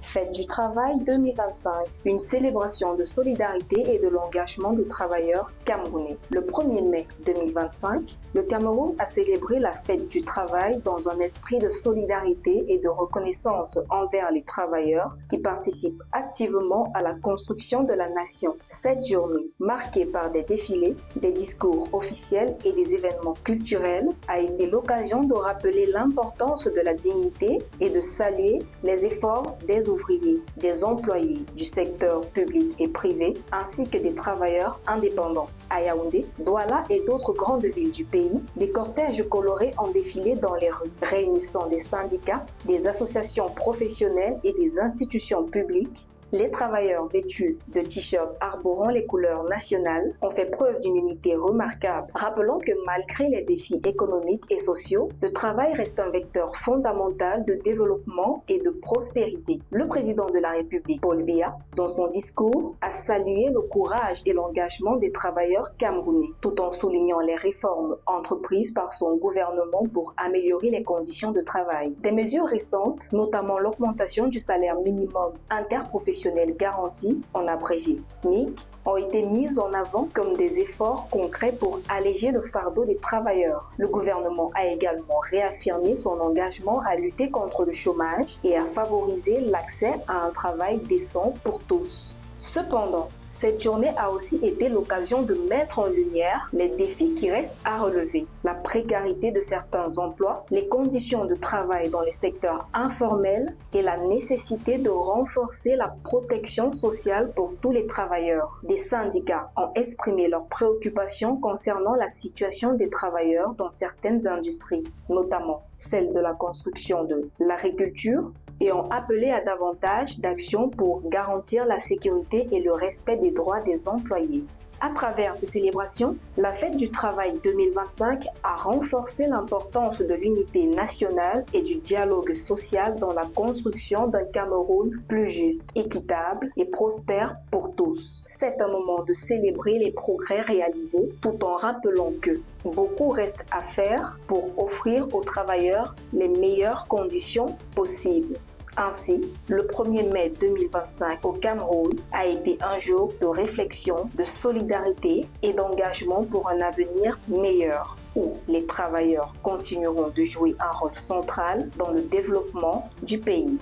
Fête du travail 2025, une célébration de solidarité et de l'engagement des travailleurs camerounais. Le 1er mai 2025, le Cameroun a célébré la fête du travail dans un esprit de solidarité et de reconnaissance envers les travailleurs qui participent activement à la construction de la nation. Cette journée, marquée par des défilés, des discours officiels et des événements culturels, a été l'occasion de rappeler l'importance de la dignité et de saluer les efforts des ouvriers, des employés du secteur public et privé, ainsi que des travailleurs indépendants. À Yaoundé, Douala et d'autres grandes villes du pays, des cortèges colorés ont défilé dans les rues, réunissant des syndicats, des associations professionnelles et des institutions publiques. Les travailleurs vêtus de t-shirts arborant les couleurs nationales ont fait preuve d'une unité remarquable, rappelant que malgré les défis économiques et sociaux, le travail reste un vecteur fondamental de développement et de prospérité. Le président de la République, Paul Biya, dans son discours, a salué le courage et l'engagement des travailleurs camerounais, tout en soulignant les réformes entreprises par son gouvernement pour améliorer les conditions de travail. Des mesures récentes, notamment l'augmentation du salaire minimum interprofessionnel garantie, en abrégé SMIC, ont été mises en avant comme des efforts concrets pour alléger le fardeau des travailleurs. Le gouvernement a également réaffirmé son engagement à lutter contre le chômage et à favoriser l'accès à un travail décent pour tous. Cependant, cette journée a aussi été l'occasion de mettre en lumière les défis qui restent à relever. La précarité de certains emplois, les conditions de travail dans les secteurs informels et la nécessité de renforcer la protection sociale pour tous les travailleurs. Des syndicats ont exprimé leurs préoccupations concernant la situation des travailleurs dans certaines industries, notamment celle de la construction de l'agriculture, et ont appelé à davantage d'actions pour garantir la sécurité et le respect des droits des employés. À travers ces célébrations, la Fête du Travail 2025 a renforcé l'importance de l'unité nationale et du dialogue social dans la construction d'un Cameroun plus juste, équitable et prospère pour tous. C'est un moment de célébrer les progrès réalisés tout en rappelant que beaucoup reste à faire pour offrir aux travailleurs les meilleures conditions possibles. Ainsi, le 1er mai 2025 au Cameroun a été un jour de réflexion, de solidarité et d'engagement pour un avenir meilleur, où les travailleurs continueront de jouer un rôle central dans le développement du pays.